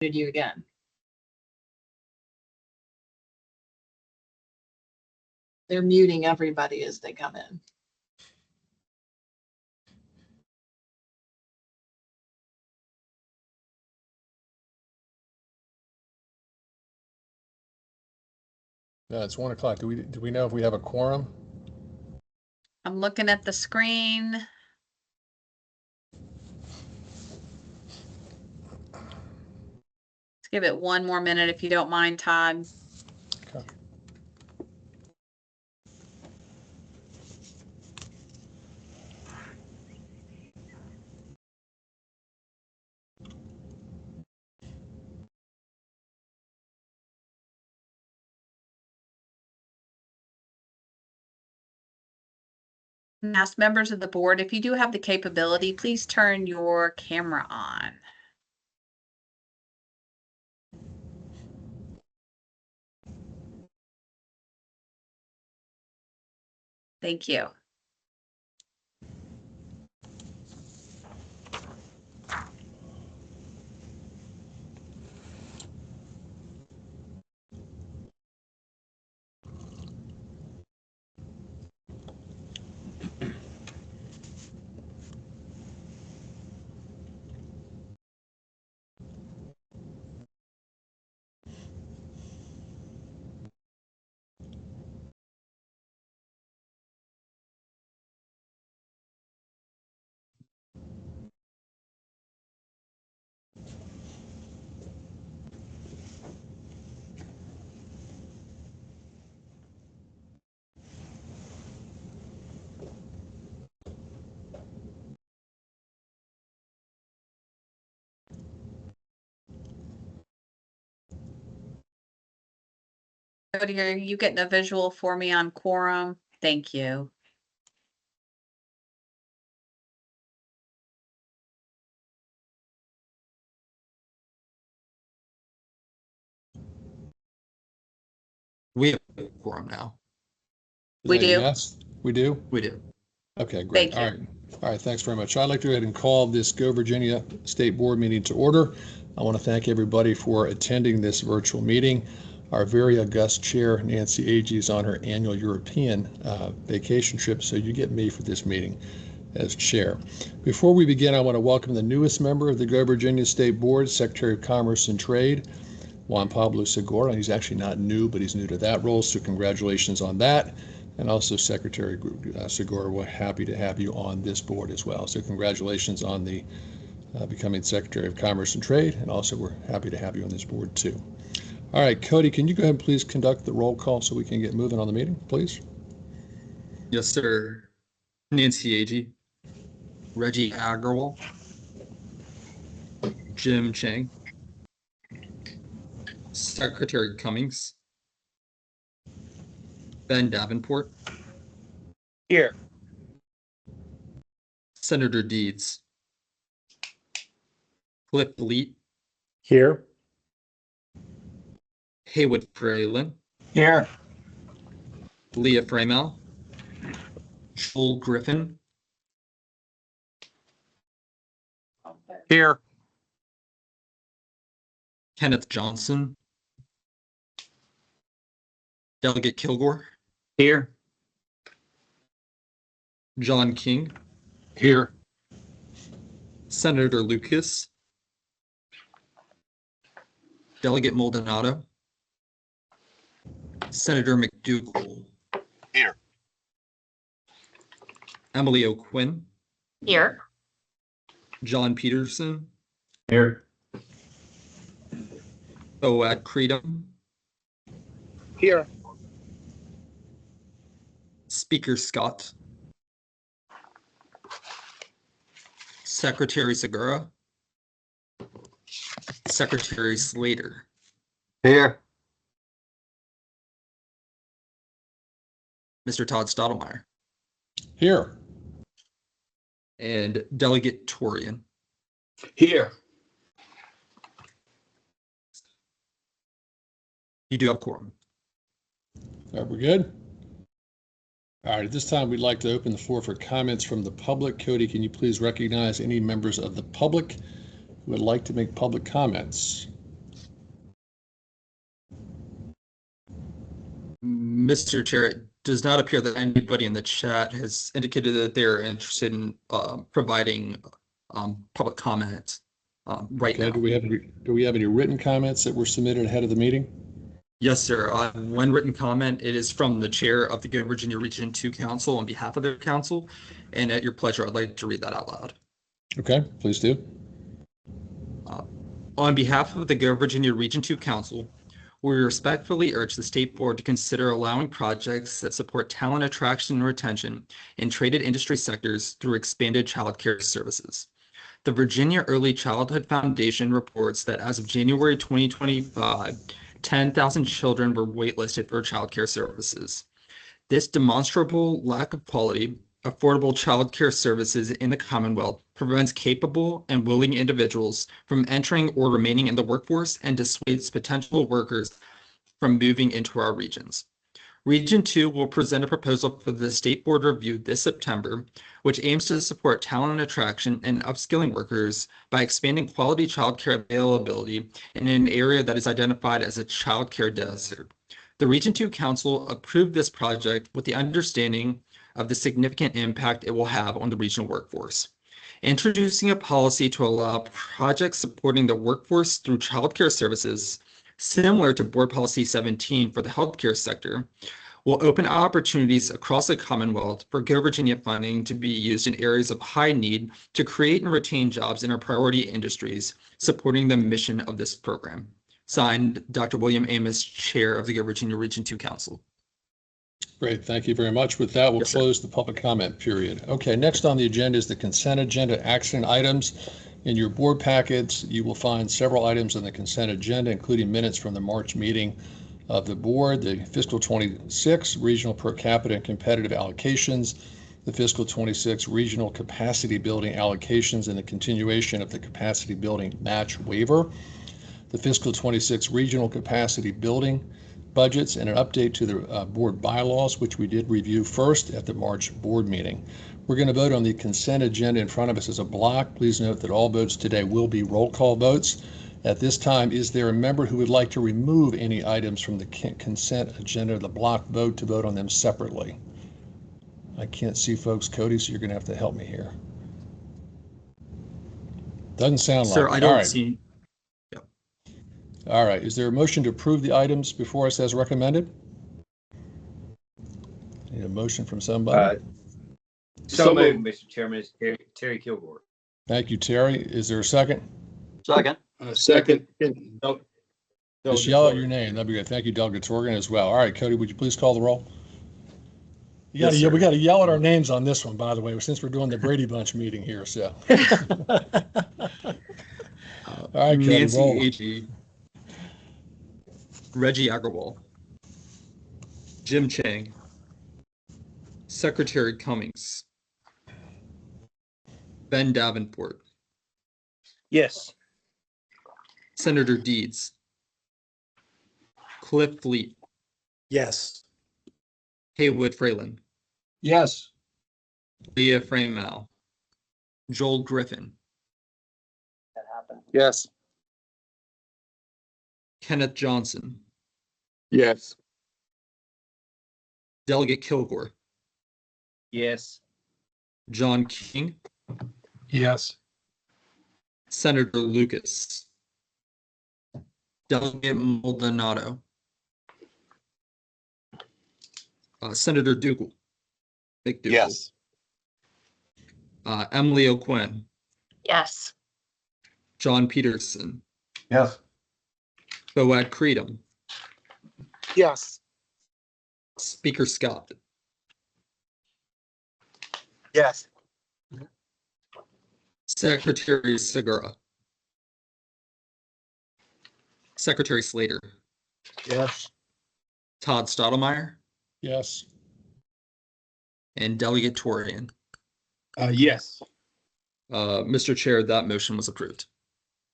Did you again? They're muting everybody as they come in. No, it's 1 o'clock. Do we know if we have a quorum? I'm looking at the screen. Let's give it 1 more minute if you don't mind, Todd. Okay. Ask members of the board, if you do have the capability, please turn your camera on. Thank you. Cody, are you getting a visual for me on quorum? Thank you. We have a quorum now. We do. Yes, we do. We do. Okay, great. Thank you. All right. Thanks very much. I'd like to go ahead and call this Go Virginia State Board meeting to order. I want to thank everybody for attending this virtual meeting. Our very august chair, Nancy Agee, is on her annual European vacation trip, so you get me for this meeting as chair. Before we begin, I want to welcome the newest member of the Go Virginia State Board, Secretary of Commerce and Trade, Juan Pablo Segura. He's actually not new, but he's new to that role, so congratulations on that. And also Secretary Segura, we're happy to have you on this board as well. So congratulations on the becoming Secretary of Commerce and Trade, and also we're happy to have you on this board too. All right, Cody, can you go ahead and please conduct the roll call so we can get moving on the meeting, please? Yes, sir. Nancy Agee, Reggie Agarwal, Jim Chang, Secretary Cummings, Ben Davenport, Here. Senator Deeds, Cliff Leet, Here. Haywood Fralin, Here. Leah Framel, Joel Griffin, Here. Kenneth Johnson, Delegate Kilgore, Here. John King, Here. Senator Lucas, Delegate Maldonado, Senator McDougall, Here. Emily O'Quinn, Here. John Peterson, Here. Oad Creedum, Here. Speaker Scott, Secretary Segura, Secretary Slater, Here. Mr. Todd Stottlemyre, Here. and Delegate Torian. Here. You do have quorum. Are we good? All right, at this time, we'd like to open the floor for comments from the public. Cody, can you please recognize any members of the public who would like to make public comments? Mr. Chair, it does not appear that anybody in the chat has indicated that they're interested in providing public comment right Okay, now. do we have any written comments that were submitted ahead of the meeting? Yes, sir. One written comment. It is from the chair of the GOVA Virginia Region 2 Council on behalf of their council. And at your pleasure, I'd like to read that out loud. Okay, please do. On behalf of the GOVA Virginia Region 2 Council, we respectfully urge the State Board to consider allowing projects that support talent attraction and retention in traded industry sectors through expanded child care services. The Virginia Early Childhood Foundation reports that as of January 2025, 10,000 children were waitlisted for child care services. This demonstrable lack of quality, affordable child care services in the Commonwealth prevents capable and willing individuals from entering or remaining in the workforce and dissuades potential workers from moving into our regions. Region 2 will present a proposal for the State Board review this September, which aims to support talent attraction and upskilling workers by expanding quality child care availability in an area that is identified as a child care desert. The Region 2 Council approved this project with the understanding of the significant impact it will have on the regional workforce. Introducing a policy to allow projects supporting the workforce through child care services, similar to Board Policy 17 for the healthcare sector, will open opportunities across the Commonwealth for GO Virginia funding to be used in areas of high need to create and retain jobs in our priority industries, supporting the mission of this program. Signed, Dr. William Amos, Chair of the GO Virginia Region 2 Council. Great, thank you very much. With that, we'll Yes, sir. close the public comment period. Okay, next on the agenda is the consent agenda action items. In your board packets, you will find several items on the consent agenda, including minutes from the March meeting of the board, the fiscal 26 regional per capita and competitive allocations, the fiscal 26 regional capacity building allocations, and the continuation of the capacity building match waiver, the fiscal 26 regional capacity building budgets, and an update to the board bylaws, which we did review first at the March board meeting. We're going to vote on the consent agenda in front of us as a block. Please note that all votes today will be roll call votes. At this time, is there a member who would like to remove any items from the consent agenda, the block vote, to vote on them separately? I can't see folks, Cody, so you're going to have to help me here. Doesn't sound Sir, like I it. don't All right. see. All right, is there a motion to approve the items before us as recommended? Need a motion from somebody? So moved, Mr. Chairman. It's Terry Kilgore. Thank you, Terry. Is there a second? Second. Second. Just yell out your name. That'd be good. Thank you, Delegate Torgan, as well. All right, Cody, would you please call the roll? Yes, sir. We got to yell at our names on this one, by the way, since we're doing the Brady Bunch meeting here. So, all right, Cody, Nancy roll. Agee, Reggie Agarwal, Jim Chang, Secretary Cummings, Ben Davenport, Yes. Senator Deeds, Cliff Fleet, Yes. Haywood Fralin, Yes. Leah Framal, Joel Griffin, Yes. Kenneth Johnson, Yes. Delegate Kilgore, Yes. John King, Yes. Senator Lucas, Delegate Maldonado, Senator Dougal, McDougal, Yes. Emily O'Quinn, Yes. John Peterson, Yes. Boad Creedham, Yes. Speaker Scott, Yes. Secretary Segura, Secretary Slater, Yes. Todd Stottlemyre, Yes. and Delegate Torian. Yes. Mr. Chair, that motion was approved.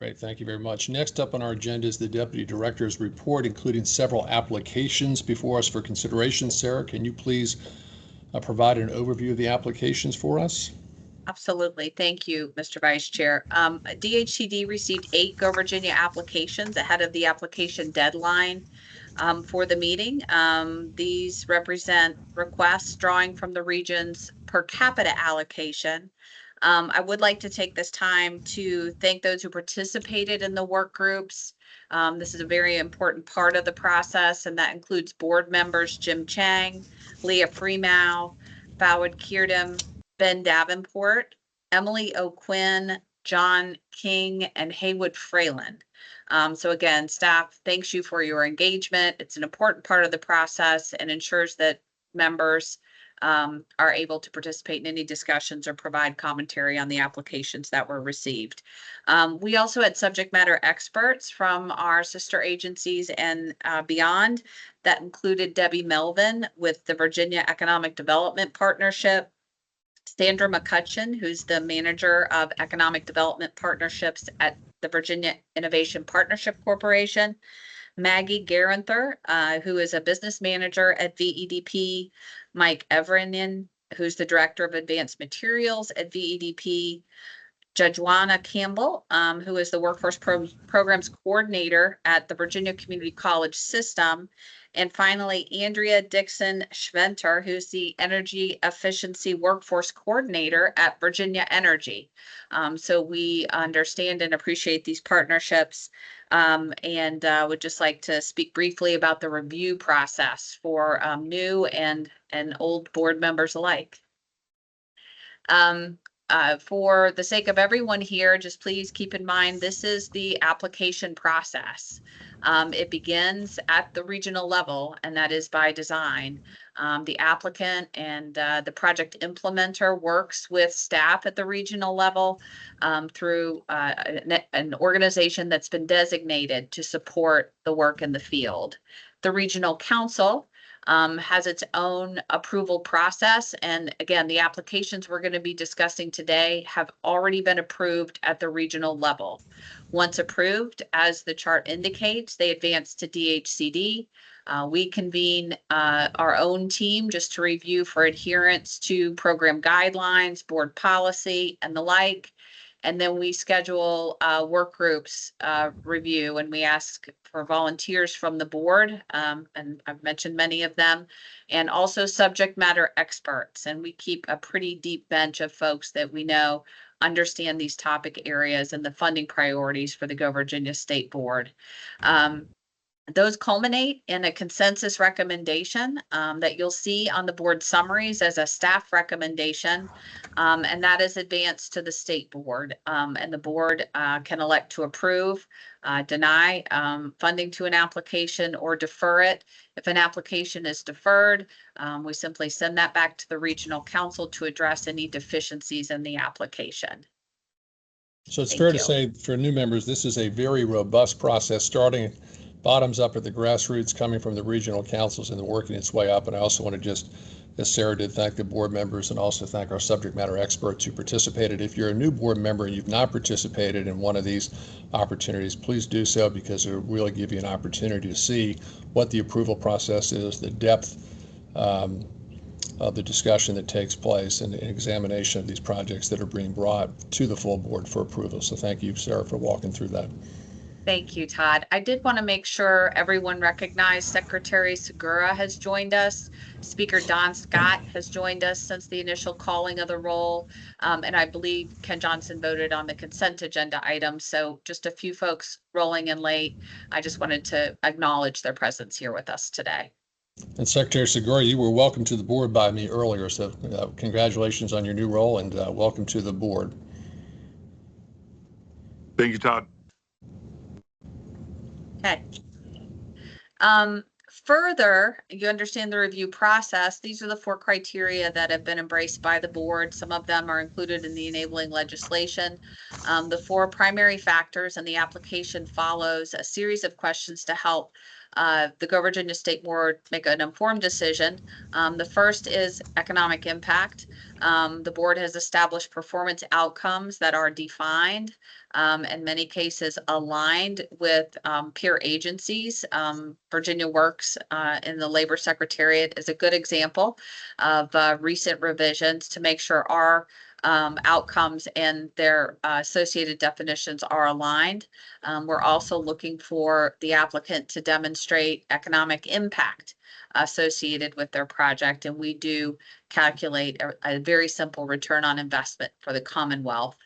Great, thank you very much. Next up on our agenda is the Deputy Director's report, including several applications before us for consideration. Sarah, can you please provide an overview of the applications for us? Absolutely. Thank you, Mr. Vice Chair. DHCD received 8 Go Virginia applications ahead of the application deadline. for the meeting. These represent requests drawing from the region's per capita allocation. I would like to take this time to thank those who participated in the work groups. This is a very important part of the process, and that includes board members Jim Chang, Leah Freemow, Fawad Kirdem, Ben Davenport, Emily O'Quinn, John King, and Haywood Freyland. So again, staff thanks you for your engagement. It's an important part of the process and ensures that members are able to participate in any discussions or provide commentary on the applications that were received. We also had subject matter experts from our sister agencies and beyond. That included Debbie Melvin with the Virginia Economic Development Partnership, Sandra McCutcheon, who's the manager of economic development partnerships at the Virginia Innovation Partnership Corporation, Maggie Garanther, who is a business manager at VEDP, Mike Everinen, who's the director of advanced materials at VEDP, Judwana Campbell, who is the workforce programs coordinator at the Virginia Community College System. And finally, Andrea Dixon Schventer, who's the energy efficiency workforce coordinator at Virginia Energy. So we understand and appreciate these partnerships, and would just like to speak briefly about the review process for new and old board members alike. For the sake of everyone here, just please keep in mind, this is the application process. It begins at the regional level, and that is by design. The applicant and the project implementer works with staff at the regional level through an organization that's been designated to support the work in the field. The regional council has its own approval process. And again, the applications we're going to be discussing today have already been approved at the regional level. Once approved, as the chart indicates, they advance to DHCD. We convene our own team just to review for adherence to program guidelines, board policy, and the like. And then we schedule work groups review, and we ask for volunteers from the board, and I've mentioned many of them, and also subject matter experts. And we keep a pretty deep bench of folks that we know understand these topic areas and the funding priorities for the Go Virginia State Board. Those culminate in a consensus recommendation that you'll see on the board summaries as a staff recommendation, and that is advanced to the state board. And the board can elect to approve, deny funding to an application, or defer it. If an application is deferred, we simply send that back to the regional council to address any deficiencies in the application. So it's fair to say for new members, this is a very robust process, starting bottoms up at the grassroots, coming from the regional councils and then working its way up. And I also want to just, as Sarah did, thank the board members and also thank our subject matter experts who participated. If you're a new board member and you've not participated in one of these opportunities, please do so, because it will really give you an opportunity to see what the approval process is, the depth of the discussion that takes place, and an examination of these projects that are being brought to the full board for approval. So thank you, Sarah, for walking through that. Thank you, Todd. I did want to make sure everyone recognized Secretary Segura has joined us. Speaker Don Scott has joined us since the initial calling of the roll. And I believe Ken Johnson voted on the consent agenda item. So just a few folks rolling in late. I just wanted to acknowledge their presence here with us today. And Secretary Segura, you were welcomed to the board by me earlier. So congratulations on your new role, and welcome to the board. Thank you, Todd. Okay. Further, you understand the review process. These are the 4 criteria that have been embraced by the board. Some of them are included in the enabling legislation. The 4 primary factors, and the application follows a series of questions to help the Go Virginia State Board make an informed decision. The first is economic impact. The board has established performance outcomes that are defined, in many cases aligned with peer agencies. Virginia Works in the Labor Secretariat is a good example of recent revisions to make sure our outcomes and their associated definitions are aligned. We're also looking for the applicant to demonstrate economic impact associated with their project, and we do calculate a very simple return on investment for the Commonwealth.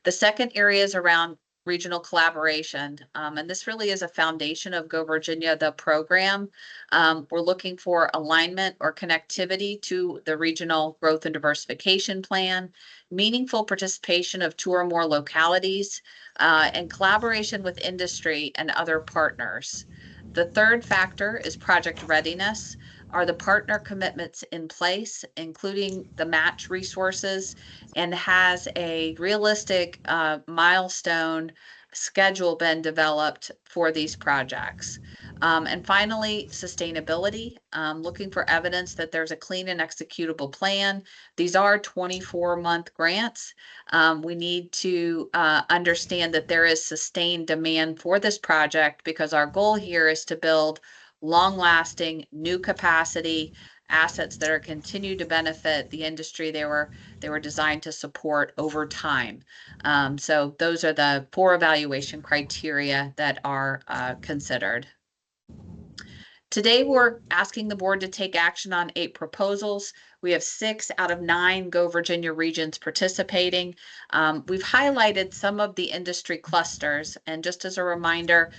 The second area is around regional collaboration, and this really is a foundation of Go Virginia, the program. We're looking for alignment or connectivity to the regional growth and diversification plan, meaningful participation of 2 or more localities, and collaboration with industry and other partners. The third factor is project readiness. Are the partner commitments in place, including the match resources, and has a realistic milestone schedule been developed for these projects? And finally, sustainability, looking for evidence that there's a clean and executable plan. These are 24-month grants. We need to understand that there is sustained demand for this project, because our goal here is to build long-lasting new capacity assets that are continue to benefit the industry they were designed to support over time. So those are the 4 evaluation criteria that are considered. Today, we're asking the board to take action on 8 proposals. We have 6 out of 9 Go Virginia regions participating. We've highlighted some of the industry clusters, and just as a reminder,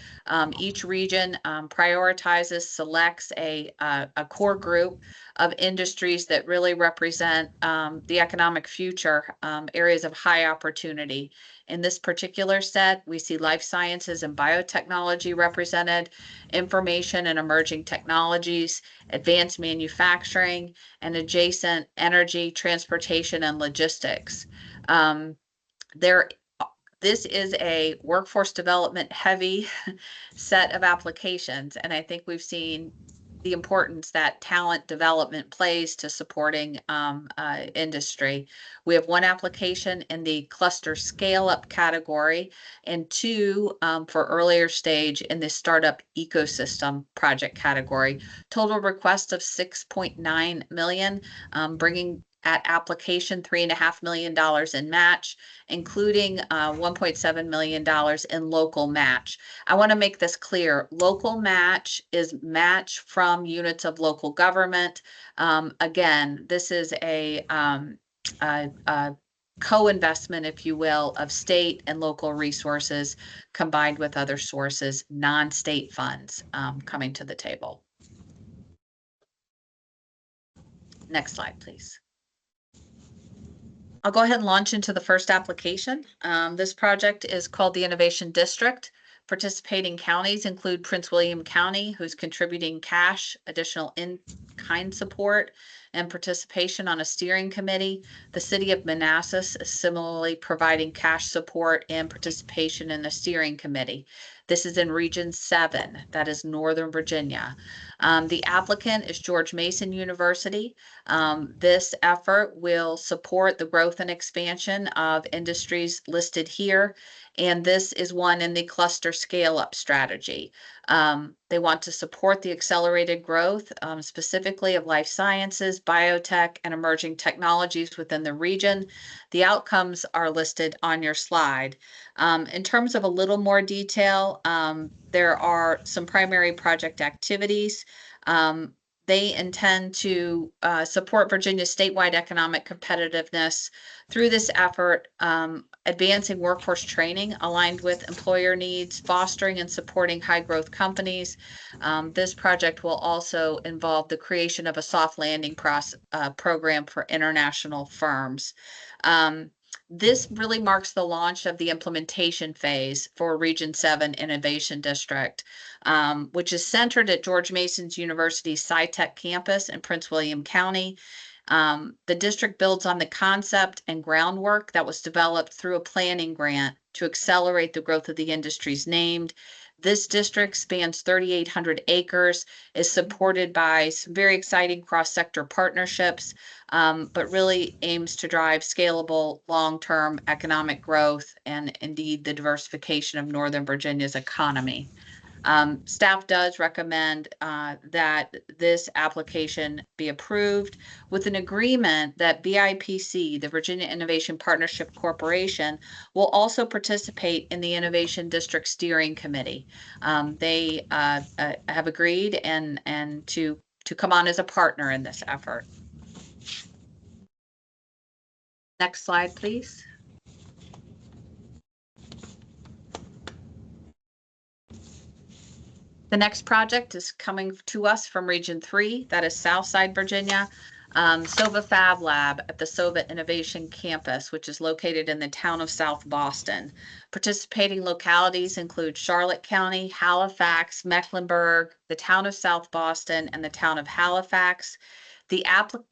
each region selects a core group of industries that really represent the economic future, areas of high opportunity. In this particular set, we see life sciences and biotechnology represented, information and emerging technologies, advanced manufacturing, and adjacent energy, transportation, and logistics. This is a workforce development heavy set of applications, and I think we've seen the importance that talent development plays to supporting industry. We have 1 application in the cluster scale-up category and 2 for earlier stage in the startup ecosystem project category. Total request of $6.9 million, bringing at application $3.5 million in match, including $1.7 million in local match. I want to make this clear. Local match is match from units of local government. Again, this is a co-investment, if you will, of state and local resources combined with other sources, non-state funds coming to the table. Next slide, please. I'll go ahead and launch into the first application. This project is called the Innovation District. Participating counties include Prince William County, who's contributing cash, additional in-kind support, and participation on a steering committee. The city of Manassas is similarly providing cash support and participation in the steering committee. This is in Region 7, that is Northern Virginia. The applicant is George Mason University. This effort will support the growth and expansion of industries listed here, and this is one in the cluster scale-up strategy. They want to support the accelerated growth, specifically of life sciences, biotech, and emerging technologies within the region. The outcomes are listed on your slide. In terms of a little more detail, there are some primary project activities. They intend to support Virginia's statewide economic competitiveness through this effort, advancing workforce training aligned with employer needs, fostering and supporting high growth companies. This project will also involve the creation of a soft landing program for international firms. This really marks the launch of the implementation phase for Region 7 Innovation District, which is centered at George Mason University's SciTech campus in Prince William County. The district builds on the concept and groundwork that was developed through a planning grant to accelerate the growth of the industries named. This district spans 3,800 acres, is supported by some very exciting cross-sector partnerships, but really aims to drive scalable long-term economic growth and indeed the diversification of Northern Virginia's economy. Staff does recommend that this application be approved with an agreement that BIPC, the Virginia Innovation Partnership Corporation, will also participate in the Innovation District Steering Committee. They have agreed and to come on as a partner in this effort. Next slide, please. The next project is coming to us from Region 3, that is Southside Virginia. SOVA Fab Lab at the SOVA Innovation Campus, which is located in the town of South Boston. Participating localities include Charlotte County, Halifax, Mecklenburg, the town of South Boston, and the town of Halifax. The applicant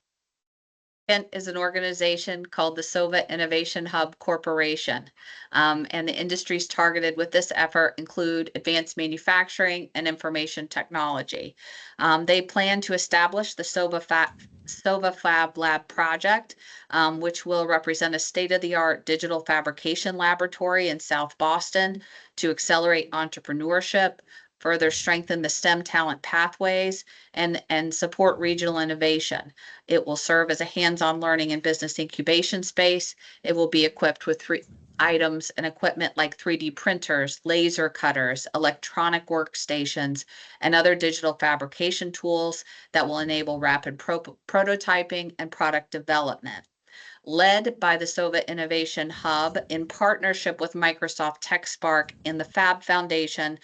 is an organization called the SOVA Innovation Hub Corporation. And the industries targeted with this effort include advanced manufacturing and information technology. They plan to establish the SOVA Fab Lab project, which will represent a state-of-the-art digital fabrication laboratory in South Boston to accelerate entrepreneurship, further strengthen the STEM talent pathways, and support regional innovation. It will serve as a hands-on learning and business incubation space. It will be equipped with items and equipment like 3D printers, laser cutters, electronic workstations, and other digital fabrication tools that will enable rapid prototyping and product development. Led by the SOVA Innovation Hub in partnership with Microsoft TechSpark and the Fab Foundation,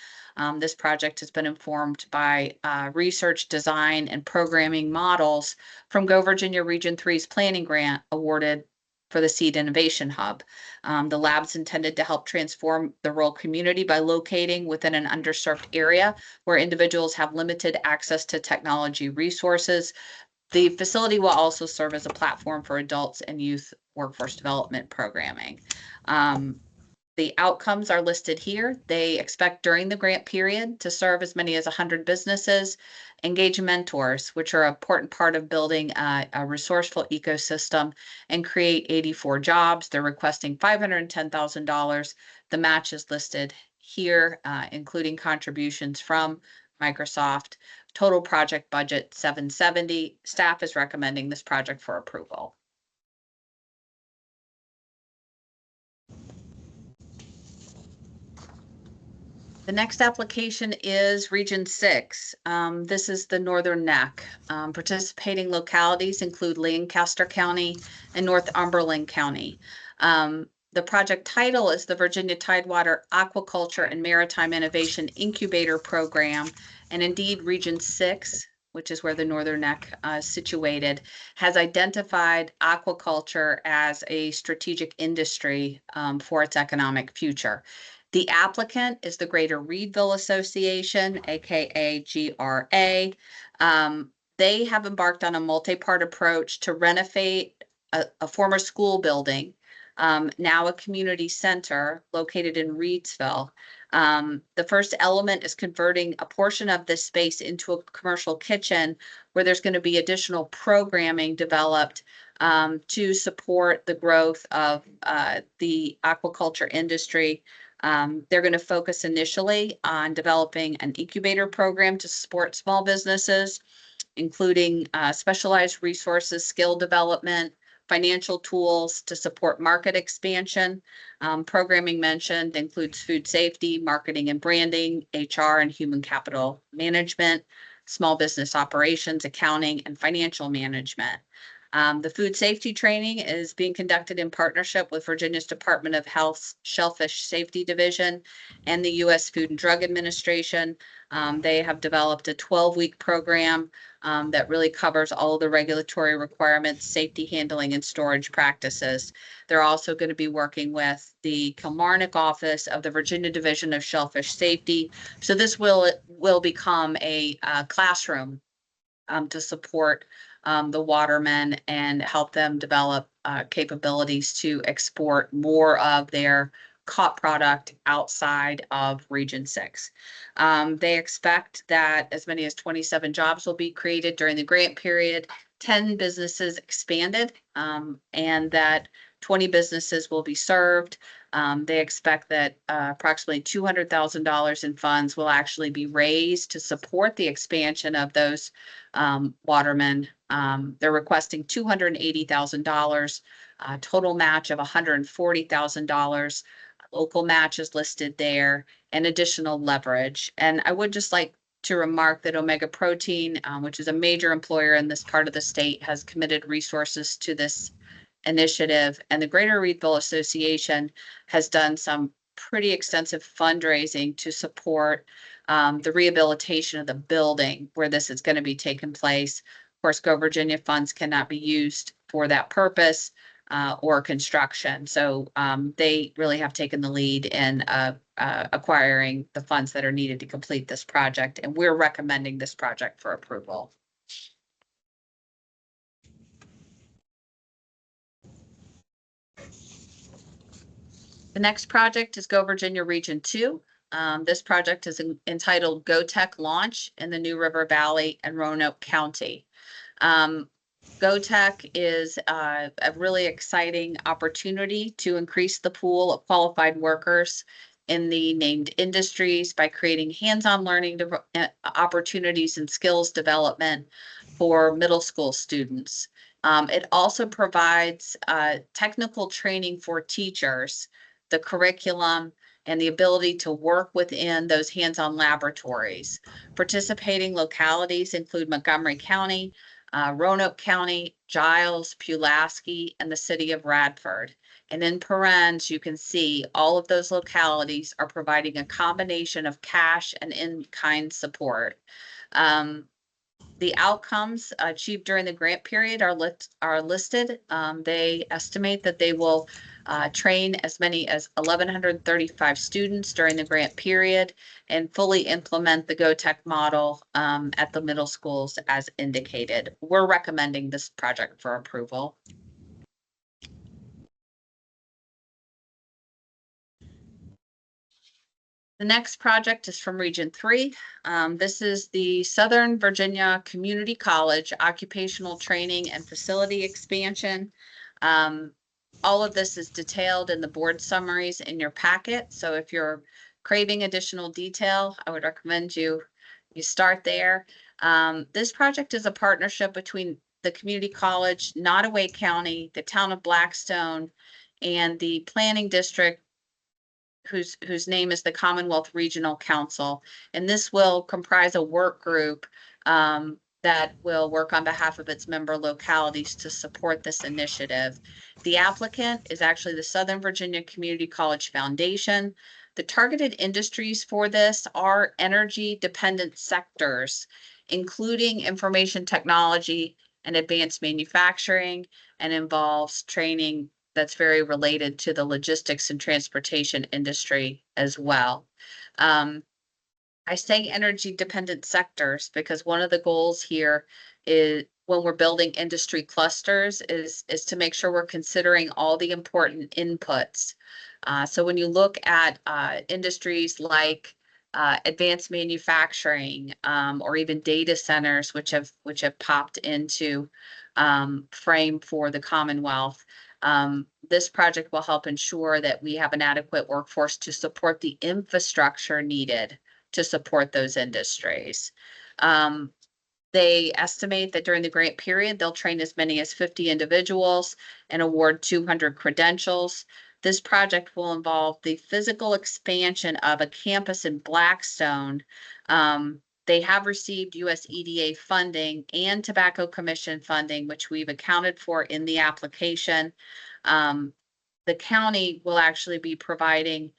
this project has been informed by research, design, and programming models from GO Virginia Region 3's planning grant awarded for the Seed Innovation Hub. The lab's intended to help transform the rural community by locating within an underserved area where individuals have limited access to technology resources. The facility will also serve as a platform for adults and youth workforce development programming. The outcomes are listed here. They expect during the grant period to serve as many as 100 businesses, engage mentors, which are an important part of building a resourceful ecosystem, and create 84 jobs. They're requesting $510,000. The match is listed here, including contributions from Microsoft. Total project budget $770,000. Staff is recommending this project for approval. The next application is Region 6. This is the Northern Neck. Participating localities include Lancaster County and Northumberland County. The project title is the Virginia Tidewater Aquaculture and Maritime Innovation Incubator Program. And indeed, Region 6, which is where the Northern Neck is situated, has identified aquaculture as a strategic industry for its economic future. The applicant is the Greater Reedville Association, aka GRA. They have embarked on a multi-part approach to renovate a former school building, now a community center located in Reedsville. The first element is converting a portion of this space into a commercial kitchen where there's going to be additional programming developed to support the growth of the aquaculture industry. They're going to focus initially on developing an incubator program to support small businesses, including specialized resources, skill development, financial tools to support market expansion. Programming mentioned includes food safety, marketing and branding, HR and human capital management, small business operations, accounting, and financial management. The food safety training is being conducted in partnership with Virginia's Department of Health's Shellfish Safety Division and the U.S. Food and Drug Administration. They have developed a 12-week program that really covers all of the regulatory requirements, safety handling, and storage practices. They're also going to be working with the Kilmarnock office of the Virginia Division of Shellfish Safety. So this will become a classroom to support the watermen and help them develop capabilities to export more of their caught product outside of Region 6. They expect that as many as 27 jobs will be created during the grant period, 10 businesses expanded, and that 20 businesses will be served. They expect that approximately $200,000 in funds will actually be raised to support the expansion of those watermen. They're requesting $280,000, total match of $140,000. Local match is listed there, and additional leverage. And I would just like to remark that Omega Protein, which is a major employer in this part of the state, has committed resources to this initiative, and the Greater Reedville Association has done some pretty extensive fundraising to support the rehabilitation of the building where this is going to be taking place. Of course, Go Virginia funds cannot be used for that purpose or construction. So they really have taken the lead in acquiring the funds that are needed to complete this project, and we're recommending this project for approval. The next project is Go Virginia Region 2. This project is entitled Go Tech Launch in the New River Valley and Roanoke County. Go Tech is a really exciting opportunity to increase the pool of qualified workers in the named industries by creating hands-on learning opportunities and skills development for middle school students. It also provides technical training for teachers, the curriculum, and the ability to work within those hands-on laboratories. Participating localities include Montgomery County, Roanoke County, Giles, Pulaski, and the city of Radford. And in parens, you can see all of those localities are providing a combination of cash and in-kind support. The outcomes achieved during the grant period are listed. They estimate that they will train as many as 1,135 students during the grant period and fully implement the Go Tech model at the middle schools as indicated. We're recommending this project for approval. The next project is from Region 3. This is the Southern Virginia Community College Occupational Training and Facility Expansion. All of this is detailed in the board summaries in your packet. So if you're craving additional detail, I would recommend you start there. This project is a partnership between the community college, Nottoway County, the town of Blackstone, and the planning district whose name is the Commonwealth Regional Council. And this will comprise a work group that will work on behalf of its member localities to support this initiative. The applicant is actually the Southern Virginia Community College Foundation. The targeted industries for this are energy dependent sectors, including information technology and advanced manufacturing, and involves training that's very related to the logistics and transportation industry as well. I say energy dependent sectors because one of the goals here is when we're building industry clusters is to make sure we're considering all the important inputs. So when you look at industries like advanced manufacturing or even data centers, which have popped into frame for the Commonwealth, this project will help ensure that we have an adequate workforce to support the infrastructure needed to support those industries. They estimate that during the grant period, they'll train as many as 50 individuals and award 200 credentials. This project will involve the physical expansion of a campus in Blackstone. They have received US EDA funding and Tobacco Commission funding, which we've accounted for in the application. The county will actually be providing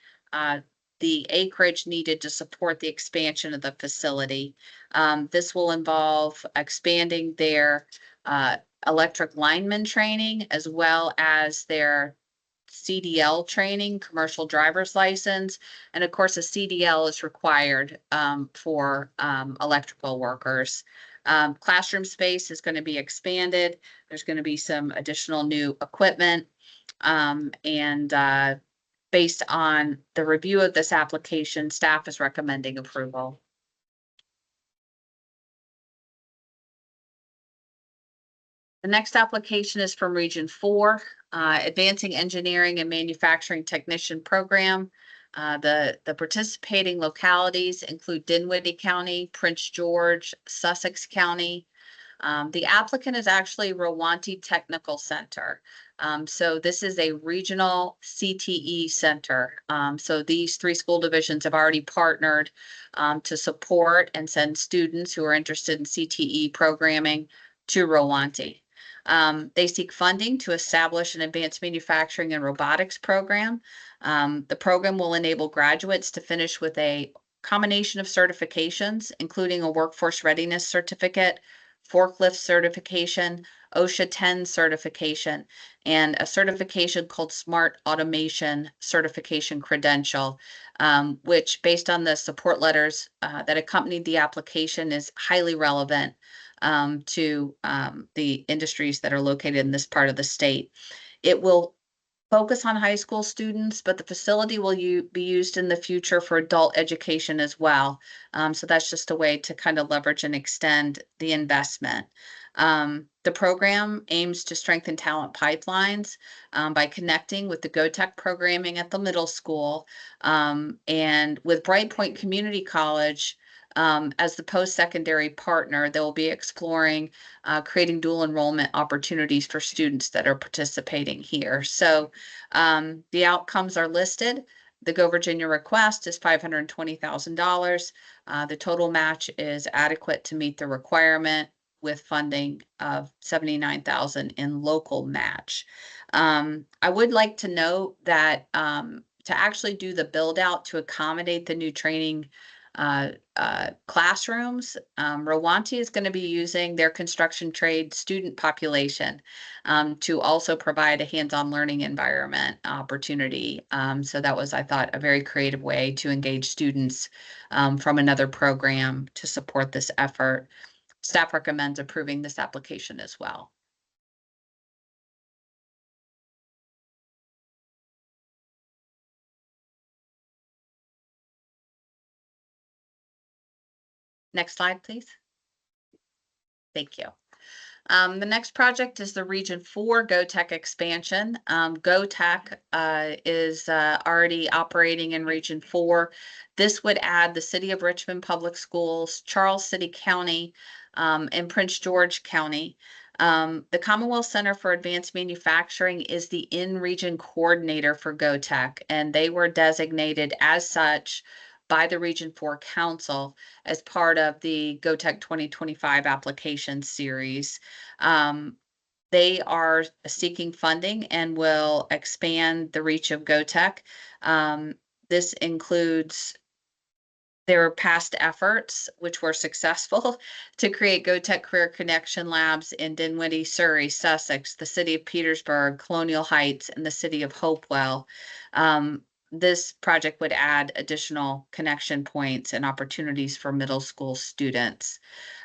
the acreage needed to support the expansion of the facility. This will involve expanding their electric lineman training as well as their CDL training, commercial driver's license. And of course, a CDL is required for electrical workers. Classroom space is going to be expanded. There's going to be some additional new equipment. Based on the review of this application, staff is recommending approval. The next application is from Region 4, Advancing Engineering and Manufacturing Technician Program. The participating localities include Dinwiddie County, Prince George, Sussex County. The applicant is actually Rwanti Technical Center. So this is a regional CTE center. So these 3 school divisions have already partnered to support and send students who are interested in CTE programming to Rwanti. They seek funding to establish an advanced manufacturing and robotics program. The program will enable graduates to finish with a combination of certifications, including a workforce readiness certificate, forklift certification, OSHA 10 certification, and a certification called Smart Automation Certification Credential, which, based on the support letters that accompanied the application, is highly relevant to the industries that are located in this part of the state. It will focus on high school students, but the facility will be used in the future for adult education as well. So that's just a way to kind of leverage and extend the investment. The program aims to strengthen talent pipelines by connecting with the GoTech programming at the middle school and with Bright Point Community College as the post-secondary partner. They'll be exploring creating dual enrollment opportunities for students that are participating here. So the outcomes are listed. The Go Virginia request is $520,000. The total match is adequate to meet the requirement, with funding of $79,000 in local match. I would like to note that to actually do the build out to accommodate the new training classrooms, Rwanti is going to be using their construction trade student population to also provide a hands-on learning environment opportunity. So that was, I thought, a very creative way to engage students from another program to support this effort. Staff recommends approving this application as well. Next slide, please. Thank you. The next project is the Region 4 GoTech expansion. GoTech is already operating in Region 4. This would add the City of Richmond Public Schools, Charles City County, and Prince George County. The Commonwealth Center for Advanced Manufacturing is the in-region coordinator for GoTech, and they were designated as such by the Region 4 Council as part of the GoTech 2025 application series. They are seeking funding and will expand the reach of GoTech. This includes their past efforts, which were successful, to create GoTech Career Connection Labs in Dinwiddie, Surrey, Sussex, the city of Petersburg, Colonial Heights, and the city of Hopewell. This project would add additional connection points and opportunities for middle school students.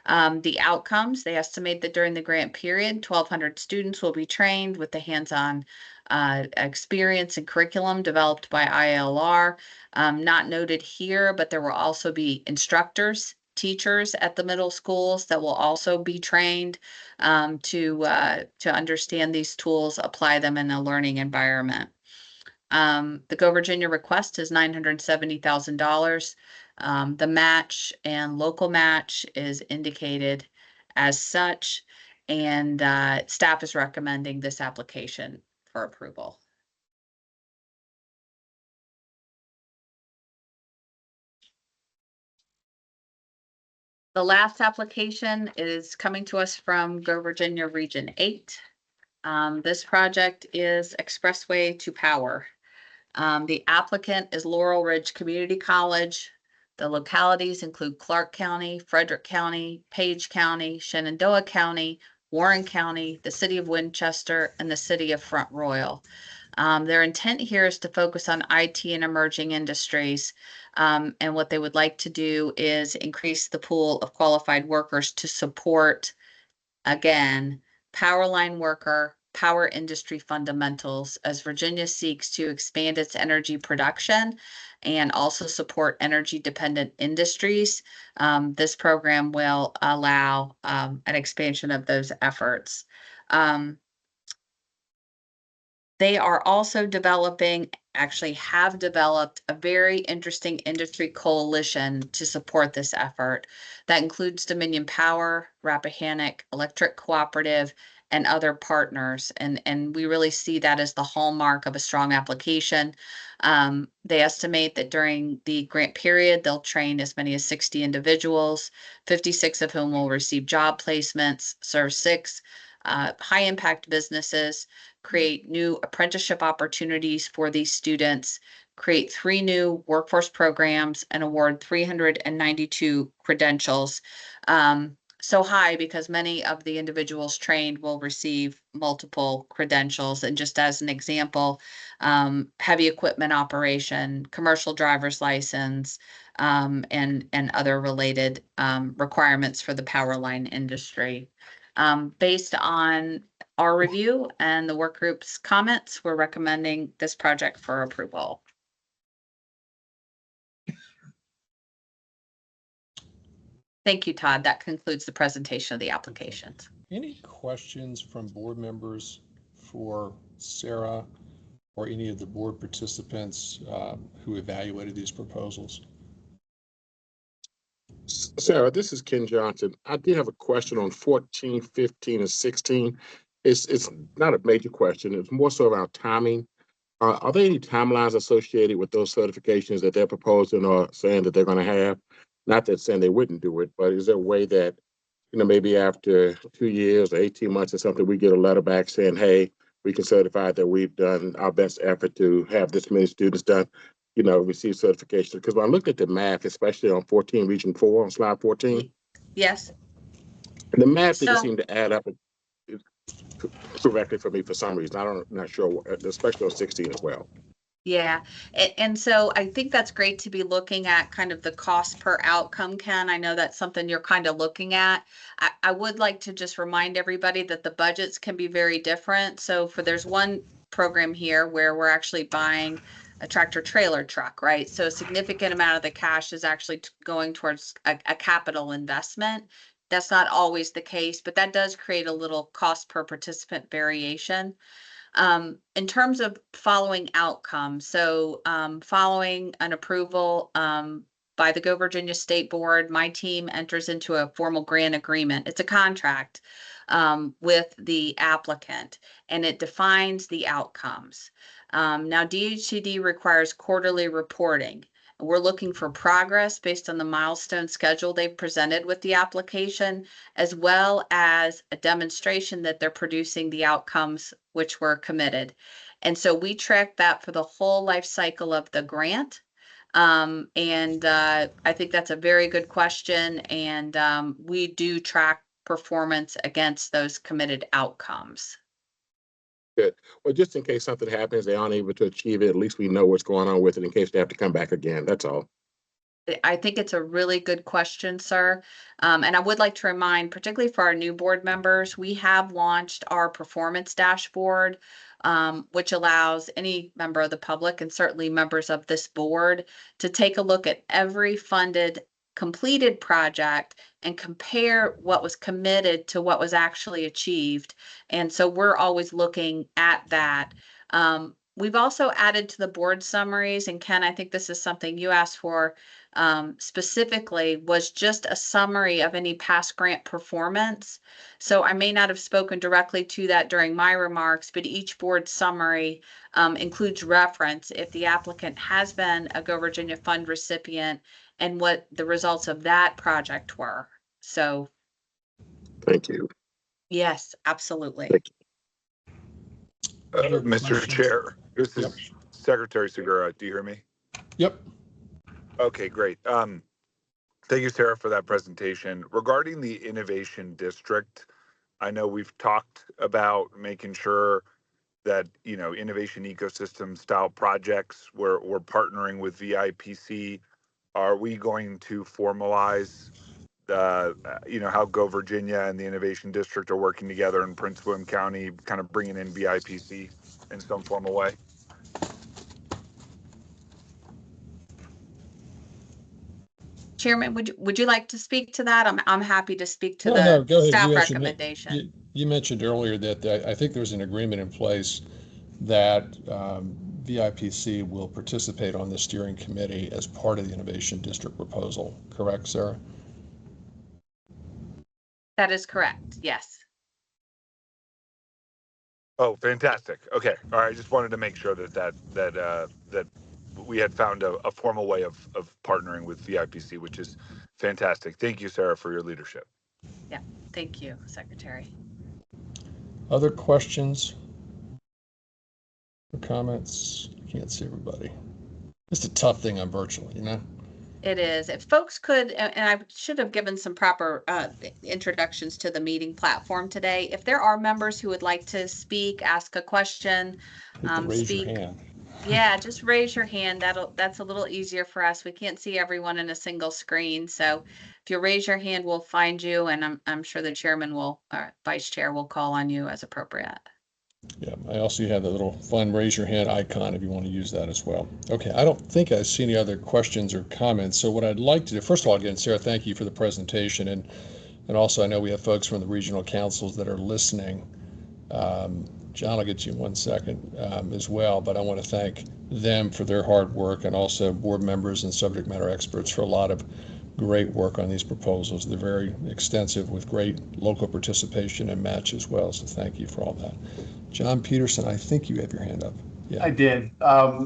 The outcomes, they estimate that during the grant period, 1,200 students will be trained with the hands-on experience and curriculum developed by ILR. Not noted here, but there will also be instructors, teachers at the middle schools that will also be trained to understand these tools, apply them in a learning environment. The Go Virginia request is $970,000. The match and local match is indicated as such, and staff is recommending this application for approval. The last application is coming to us from Go Virginia Region 8. This project is Expressway to Power. The applicant is Laurel Ridge Community College. The localities include Clark County, Frederick County, Page County, Shenandoah County, Warren County, the city of Winchester, and the city of Front Royal. Their intent here is to focus on IT and emerging industries. And what they would like to do is increase the pool of qualified workers to support, again, power line worker, power industry fundamentals as Virginia seeks to expand its energy production and also support energy dependent industries. This program will allow an expansion of those efforts. They are also actually have developed a very interesting industry coalition to support this effort. That includes Dominion Power, Rappahannock Electric Cooperative, and other partners. And we really see that as the hallmark of a strong application. They estimate that during the grant period, they'll train as many as 60 individuals, 56 of whom will receive job placements, serve 6 high impact businesses, create new apprenticeship opportunities for these students, create 3 new workforce programs, and award 392 credentials. So high because many of the individuals trained will receive multiple credentials. And just as an example, heavy equipment operation, commercial driver's license, and other related requirements for the power line industry. Based on our review and the work group's comments, we're recommending this project for approval. Thank you, Todd. That concludes the presentation of the applications. Any questions from board members for Sarah or any of the board participants who evaluated these proposals? Sarah, this is Ken Johnson. I did have a question on 14, 15, and 16. It's not a major question. It's more so around timing. Are there any timelines associated with those certifications that they're proposing or saying that they're going to have? Not that saying they wouldn't do it, but is there a way that, maybe after 2 years or 18 months or something, we get a letter back saying, hey, we can certify that we've done our best effort to have this many students done, receive certification? Because when I looked at the math, especially on 14, region 4, on slide 14. Yes. The math didn't seem to add up correctly for me for some reason. I'm not sure, especially on 16 as well. Yeah, and so I think that's great to be looking at kind of the cost per outcome, Ken. I know that's something you're kind of looking at. I would like to just remind everybody that the budgets can be very different. So there's one program here where we're actually buying a tractor trailer truck, right? So a significant amount of the cash is actually going towards a capital investment. That's not always the case, but that does create a little cost per participant variation. In terms of following outcomes, so following an approval by the Go Virginia State Board, my team enters into a formal grant agreement. It's a contract with the applicant, and it defines the outcomes. Now, DHCD requires quarterly reporting. We're looking for progress based on the milestone schedule they've presented with the application, as well as a demonstration that they're producing the outcomes which were committed. And so we track that for the whole life cycle of the grant. I think that's a very good question. And we do track performance against those committed outcomes. Good. Well, just in case something happens, they aren't able to achieve it, at least we know what's going on with it in case they have to come back again. That's all. I think it's a really good question, sir. And I would like to remind, particularly for our new board members, we have launched our performance dashboard, which allows any member of the public and certainly members of this board to take a look at every funded completed project and compare what was committed to what was actually achieved. And so we're always looking at that. We've also added to the board summaries, and Ken, I think this is something you asked for specifically, was just a summary of any past grant performance. So I may not have spoken directly to that during my remarks, but each board summary includes reference if the applicant has been a Go Virginia Fund recipient and what the results of that project were. So Thank you. yes, absolutely. Thank Other Mr. questions? Chair, this Yep. is Secretary Segura. Do you hear me? Yep. Okay, great. Thank you, Sarah, for that presentation. Regarding the Innovation District, I know we've talked about making sure that, innovation ecosystem style projects, we're partnering with VIPC. Are we going to formalize the, how Go Virginia and the Innovation District are working together in Prince William County, kind of bringing in VIPC in some formal way? Chairman, would you like to speak to that? I'm happy to speak to No, go the ahead. staff You actually recommendation. You mentioned earlier that I think there's an agreement in place that VIPC will participate on the steering committee as part of the Innovation District proposal. Correct, Sarah? That is correct. Yes. Oh, fantastic. Okay. All right. I just wanted to make sure that we had found a formal way of partnering with VIPC, which is fantastic. Thank you, Sarah, for your leadership. Yeah. Thank you, Secretary. Other questions or comments? I can't see everybody. It's a tough thing on virtual, you know? It is. If folks could, and I should have given some proper introductions to the meeting platform today. If there are members who would like to speak, ask a question, Raise your speak. hand. Yeah, just raise your hand. That's a little easier for us. We can't see everyone in a single screen. So if you raise your hand, we'll find you, and I'm sure the chairman will, or vice chair will call on you as appropriate. Yeah, I also have the little fun raise your hand icon if you want to use that as well. Okay, I don't think I see any other questions or comments. So what I'd like to do, first of all, again, Sarah, thank you for the presentation. And also I know we have folks from the regional councils that are listening. John, I'll get you in 1 second as well, but I want to thank them for their hard work and also board members and subject matter experts for a lot of great work on these proposals. They're very extensive with great local participation and match as well. So thank you for all that. John Peterson, I think you have your hand up. Yeah. I did.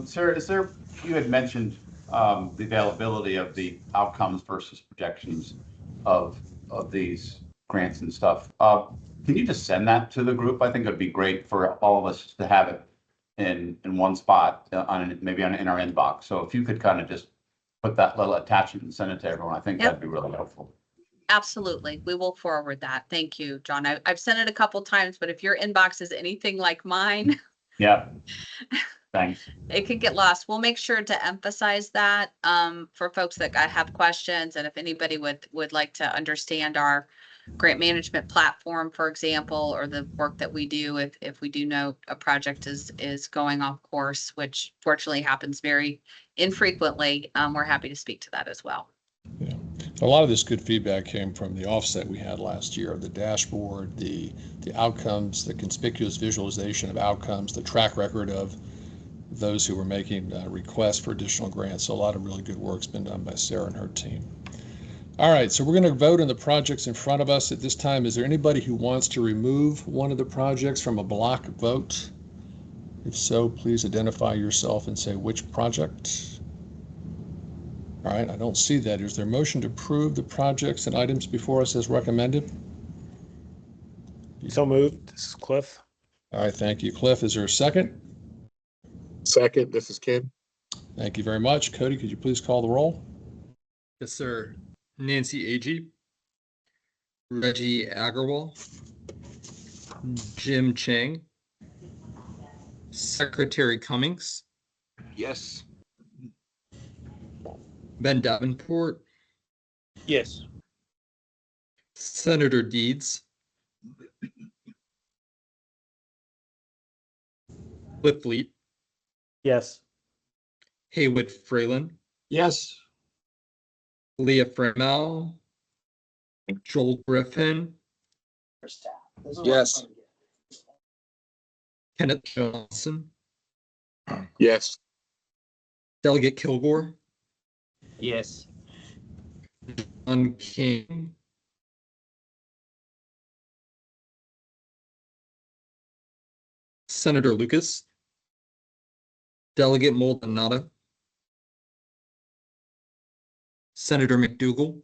Sir, you had mentioned the availability of the outcomes versus projections of these grants and stuff. Can you just send that to the group? I think it would be great for all of us to have it in one spot maybe in our inbox. So if you could kind of just put that little attachment and send it to everyone, I think that'd be really helpful. Absolutely. We will forward that. Thank you, John. I've sent it a couple times, but if your inbox is anything like mine, yeah, thanks. It could get lost. We'll make sure to emphasize that for folks that have questions, and if anybody would like to understand our grant management platform, for example, or the work that we do, if we do know a project is going off course, which fortunately happens very infrequently, we're happy to speak to that as well. Yeah. A lot of this good feedback came from the offset we had last year, the dashboard, the outcomes, the conspicuous visualization of outcomes, the track record of those who were making requests for additional grants. So a lot of really good work's been done by Sarah and her team. All right, so we're going to vote on the projects in front of us at this time. Is there anybody who wants to remove one of the projects from a block vote? If so, please identify yourself and say which project. All right, I don't see that. Is there a motion to approve the projects and items before us as recommended? So moved. This is Cliff. All right, thank you, Cliff. Is there a second? Second, this is Ken. Thank you very much. Cody, could you please call the roll? Yes, sir. Nancy Agee, Reggie Agarwal, Jim Chang, Secretary Cummings, Yes. Ben Davenport, Yes. Senator Deeds, Cliff Fleet, Yes. Haywood Freeland, Yes. Leah Fremel, Joel Griffin, Yes. Kenneth Johnson, Yes. Delegate Kilgore, Yes. John King, Senator Lucas, Delegate Maldonado, Senator McDougal,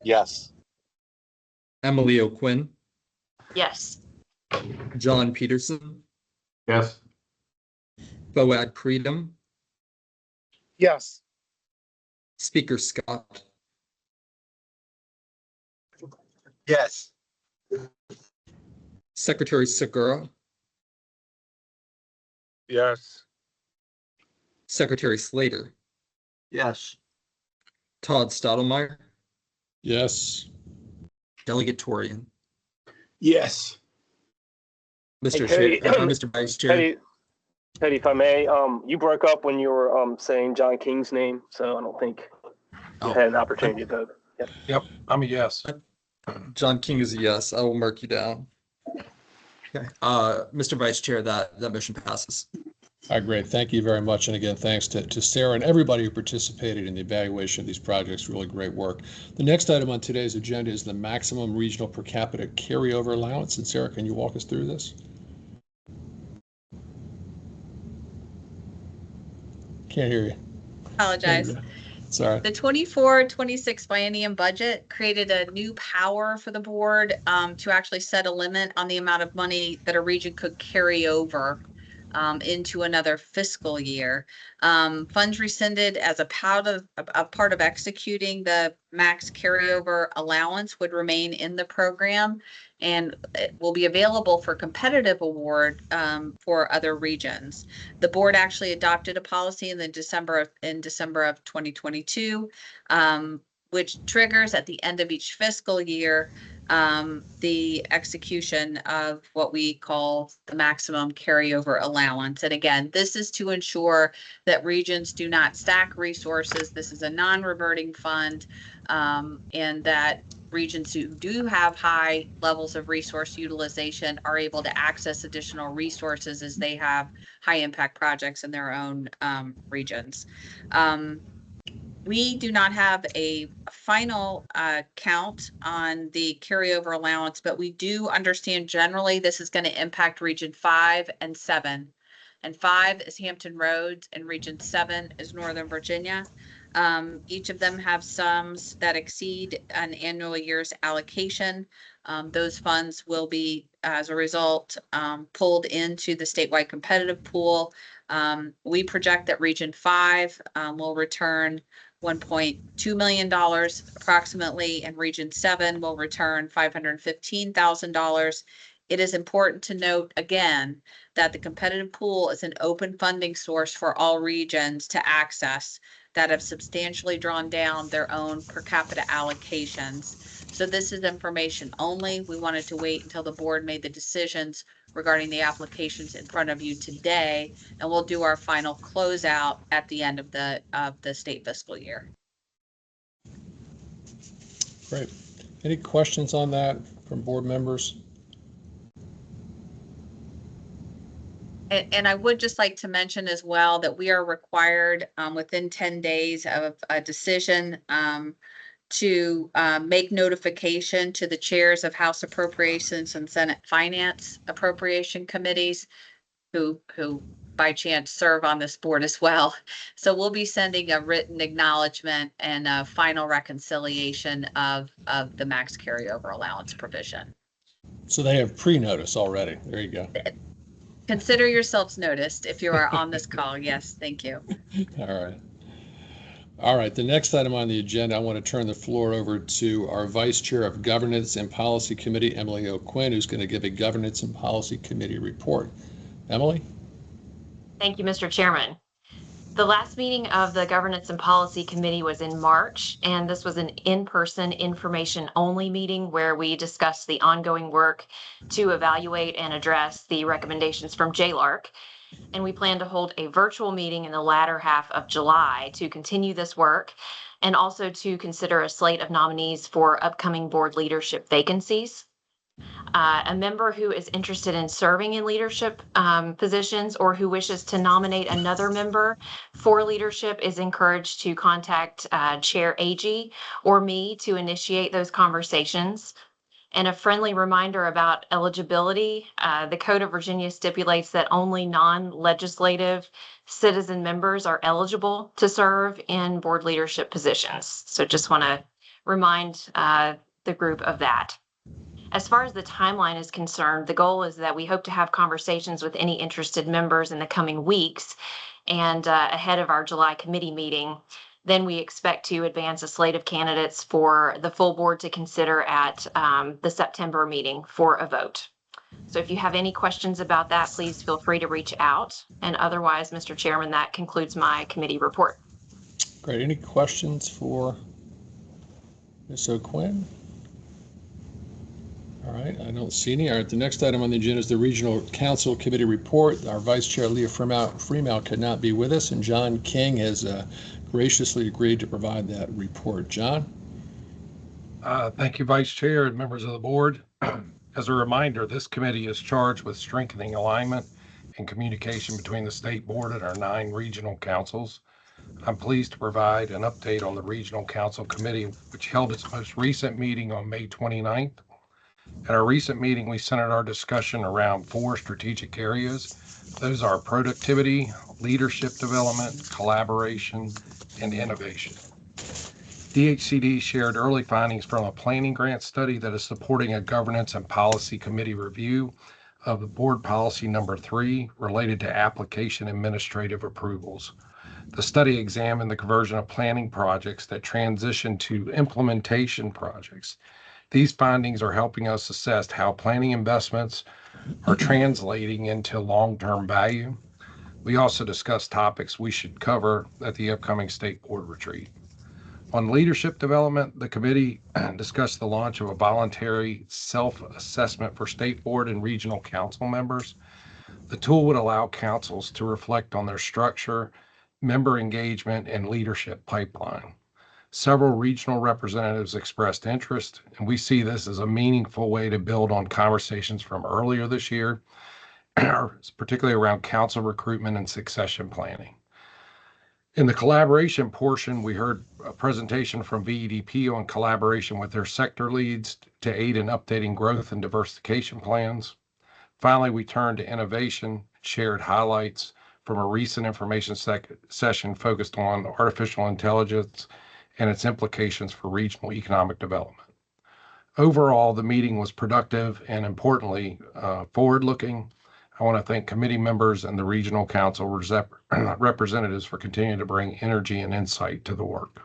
Yes. Emily O'Quinn, Yes. John Peterson, Yes. Boad Creedham, Yes. Speaker Scott, Yes. Secretary Segura, Yes. Secretary Slater, Yes. Todd Stottlemyre, Yes. Delegate Torian. Yes. Mr. Hey, Chair, Mr. Vice Chair. Teddy, if I may, you broke up when you were saying John King's name, so I don't think You had an opportunity to vote. Yep, I'm a yes. John King is a yes. I will mark you down. Okay, Mr. Vice Chair, that motion passes. All right, great. Thank you very much. And again, thanks to Sarah and everybody who participated in the evaluation of these projects. Really great work. The next item on today's agenda is the maximum regional per capita carryover allowance. And Sarah, can you walk us through this? Can't hear you. Apologize. Sorry. The 24-26 biennium budget created a new power for the board to actually set a limit on the amount of money that a region could carry over into another fiscal year. Funds rescinded as a part of executing the max carryover allowance would remain in the program, and it will be available for competitive award for other regions. The board actually adopted a policy in December of 2022, which triggers at the end of each fiscal year the execution of what we call the maximum carryover allowance. And again, this is to ensure that regions do not stack resources. This is a non-reverting fund, and that regions who do have high levels of resource utilization are able to access additional resources as they have high impact projects in their own regions. We do not have a final count on the carryover allowance, but we do understand generally this is going to impact Region 5 and 7. And 5 is Hampton Roads and Region 7 is Northern Virginia. Each of them have sums that exceed an annual year's allocation. Those funds will be, as a result, pulled into the statewide competitive pool. We project that Region 5 will return $1.2 million approximately, and Region 7 will return $515,000. It is important to note again that the competitive pool is an open funding source for all regions to access that have substantially drawn down their own per capita allocations. So this is information only. We wanted to wait until the board made the decisions regarding the applications in front of you today, and we'll do our final closeout at the end of the state fiscal year. Great. Any questions on that from board members? And I would just like to mention as well that we are required within 10 days of a decision to make notification to the chairs of House Appropriations and Senate Finance Appropriation Committees who by chance serve on this board as well. So we'll be sending a written acknowledgement and a final reconciliation of the max carryover allowance provision. So they have pre-notice already. There you go. Consider yourselves noticed if you are on this call. Yes, thank you. All right. All right, the next item on the agenda, I want to turn the floor over to our Vice Chair of Governance and Policy Committee, Emily O'Quinn, who's going to give a Governance and Policy Committee report. Emily? Thank you, Mr. Chairman. The last meeting of the Governance and Policy Committee was in March, and this was an in-person information-only meeting where we discussed the ongoing work to evaluate and address the recommendations from JLARC. And we plan to hold a virtual meeting in the latter half of July to continue this work and also to consider a slate of nominees for upcoming board leadership vacancies. A member who is interested in serving in leadership positions or who wishes to nominate another member for leadership is encouraged to contact Chair Agee or me to initiate those conversations. And a friendly reminder about eligibility, the Code of Virginia stipulates that only non-legislative citizen members are eligible to serve in board leadership positions. So just want to remind the group of that. As far as the timeline is concerned, the goal is that we hope to have conversations with any interested members in the coming weeks and ahead of our July committee meeting. Then we expect to advance a slate of candidates for the full board to consider at the September meeting for a vote. So if you have any questions about that, please feel free to reach out. And otherwise, Mr. Chairman, that concludes my committee report. Great. Any questions for Ms. O'Quinn? All right, I don't see any. All right, the next item on the agenda is the Regional Council Committee report. Our Vice Chair, Leah Freemal, could not be with us, and John King has graciously agreed to provide that report. John? Thank you, Vice Chair and members of the board. As a reminder, this committee is charged with strengthening alignment and communication between the state board and our 9 regional councils. I'm pleased to provide an update on the Regional Council Committee, which held its most recent meeting on May 29th. At our recent meeting, we centered our discussion around 4 strategic areas. Those are productivity, leadership development, collaboration, and innovation. DHCD shared early findings from a planning grant study that is supporting a governance and policy committee review of the board policy number 3 related to application administrative approvals. The study examined the conversion of planning projects that transition to implementation projects. These findings are helping us assess how planning investments are translating into long-term value. We also discussed topics we should cover at the upcoming state board retreat. On leadership development, the committee discussed the launch of a voluntary self-assessment for state board and regional council members. The tool would allow councils to reflect on their structure, member engagement, and leadership pipeline. Several regional representatives expressed interest, and we see this as a meaningful way to build on conversations from earlier this year, particularly around council recruitment and succession planning. In the collaboration portion, we heard a presentation from VEDP on collaboration with their sector leads to aid in updating growth and diversification plans. Finally, we turned to innovation, shared highlights from a recent information session focused on artificial intelligence and its implications for regional economic development. Overall, the meeting was productive and, importantly, forward-looking. I want to thank committee members and the regional council representatives for continuing to bring energy and insight to the work.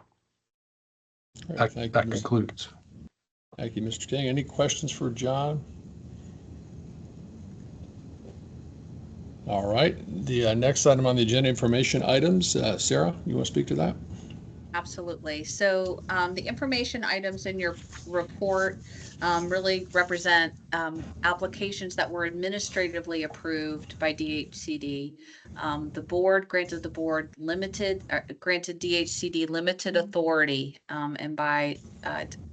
Right, that concludes. Thank you, Mr. King. Any questions for John? All right. The next item on the agenda, information items. Sarah, you want to speak to that? Absolutely. So the information items in your report really represent applications that were administratively approved by DHCD. The board granted DHCD limited authority, and by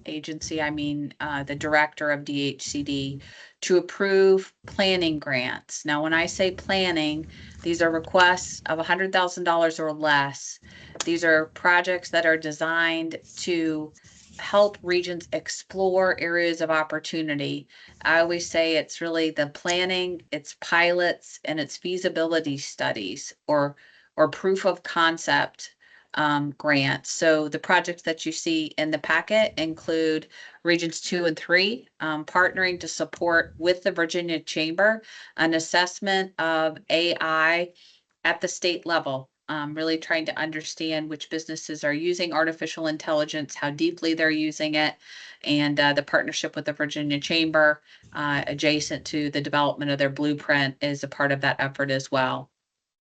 agency I mean the director of DHCD, to approve planning grants. Now, when I say planning, these are requests of $100,000 or less. These are projects that are designed to help regions explore areas of opportunity. I always say it's really the planning, it's pilots, and it's feasibility studies or proof of concept grants. So the projects that you see in the packet include Regions 2 and 3, partnering to support with the Virginia Chamber an assessment of AI at the state level. Really trying to understand which businesses are using artificial intelligence, how deeply they're using it, and the partnership with the Virginia Chamber adjacent to the development of their blueprint is a part of that effort as well.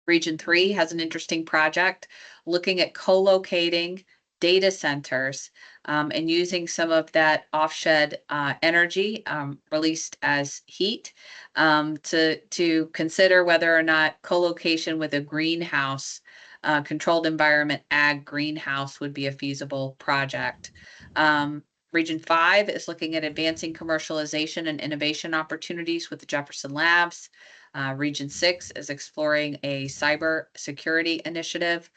Region 3 has an interesting project looking at co-locating data centers and using some of that offshed energy released as heat to consider whether or not co-location with a greenhouse, controlled environment ag greenhouse would be a feasible project. Region 5 is looking at advancing commercialization and innovation opportunities with the Jefferson Labs. Region 6 is exploring a cyber security initiative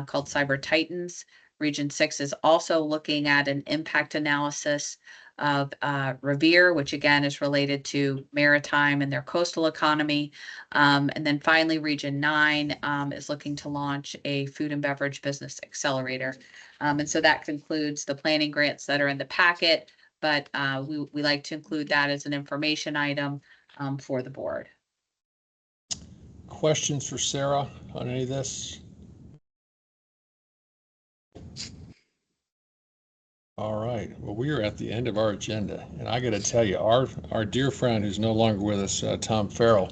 called Cyber Titans. Region 6 is also looking at an impact analysis of Revere, which again is related to maritime and their coastal economy. And then finally, Region 9 is looking to launch a food and beverage business accelerator. And so that concludes the planning grants that are in the packet, but we like to include that as an information item for the board. Questions for Sarah on any of this? All right. Well, we are at the end of our agenda, and I got to tell you, our dear friend who's no longer with us, Tom Farrell,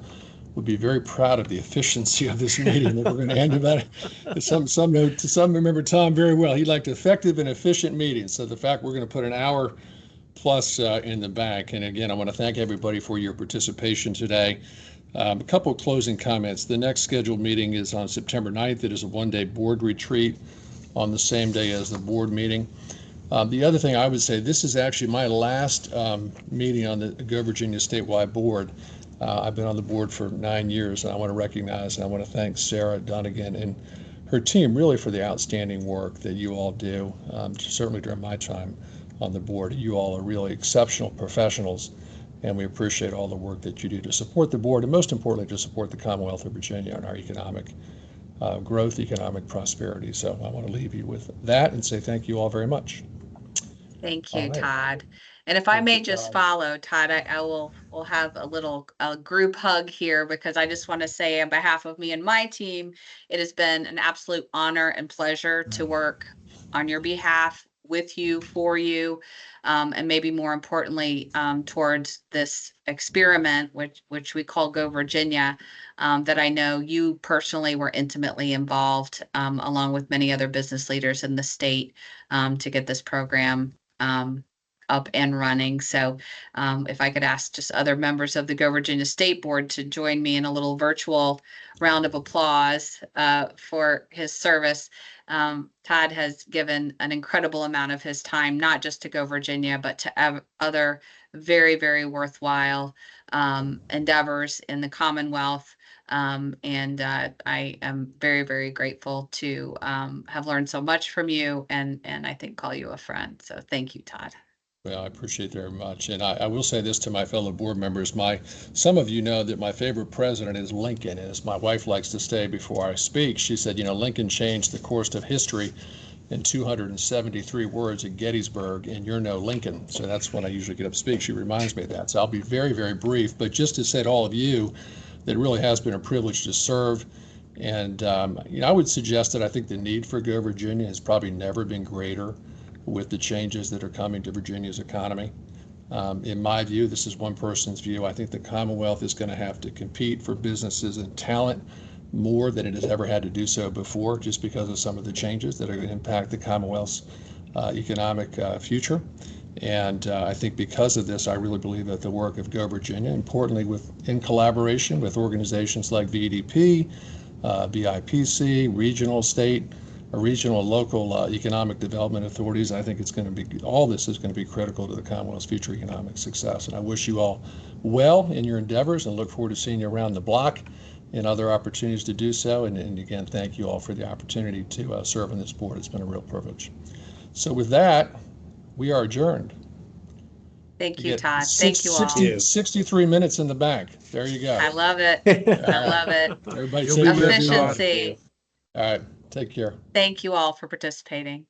would be very proud of the efficiency of this meeting that we're going to end about it. Some remember Tom very well. He liked effective and efficient meetings. So the fact we're going to put an hour plus in the bank. And again, I want to thank everybody for your participation today. A couple of closing comments. The next scheduled meeting is on September 9th. It is a one-day board retreat. on the same day as the board meeting. The other thing I would say, this is actually my last meeting on the Go Virginia statewide board. I've been on the board for 9 years, and I want to recognize and I want to thank Sarah Dunnigan and her team really for the outstanding work that you all do, certainly during my time on the board. You all are really exceptional professionals, and we appreciate all the work that you do to support the board, and most importantly, to support the Commonwealth of Virginia and our economic growth, economic prosperity. So I want to leave you with that and say thank you all very much. Thank you, All right. Todd. And if I may just follow, Todd, we'll have a little group hug here, because I just want to say on behalf of me and my team, it has been an absolute honor and pleasure to work on your behalf, with you, for you, and maybe more importantly, towards this experiment, which we call Go Virginia, that I know you personally were intimately involved, along with many other business leaders in the state, to get this program up and running. So if I could ask just other members of the Go Virginia State Board to join me in a little virtual round of applause for his service. Todd has given an incredible amount of his time, not just to Go Virginia, but to other very, very worthwhile endeavors in the Commonwealth. And I am very, very grateful to have learned so much from you, and I think call you a friend. So thank you, Todd. Well, I appreciate very much. And I will say this to my fellow board members. Some of you know that my favorite president is Lincoln. And as my wife likes to say before I speak, she said, Lincoln changed the course of history in 273 words at Gettysburg, and you're no Lincoln. So that's when I usually get up to speak. She reminds me of that. So I'll be very, very brief. But just to say to all of you that it really has been a privilege to serve. And, I would suggest that I think the need for Go Virginia has probably never been greater with the changes that are coming to Virginia's economy. In my view, this is one person's view, I think the Commonwealth is going to have to compete for businesses and talent more than it has ever had to do so before, just because of some of the changes that are going to impact the Commonwealth's economic future. And I think because of this, I really believe that the work of Go Virginia, importantly in collaboration with organizations like VDP, BIPC, regional, state, regional and local economic development authorities, I think all this is going to be critical to the Commonwealth's future economic success. And I wish you all well in your endeavors and look forward to seeing you around the block and other opportunities to do so. And again, thank you all for the opportunity to serve on this board. It's been a real privilege. So with that, we are adjourned. Thank you, Todd. Thank you all. 63 minutes in the bank. There you go. I love it. I love it. Everybody Efficiency. All right. Take care. Thank you all for participating.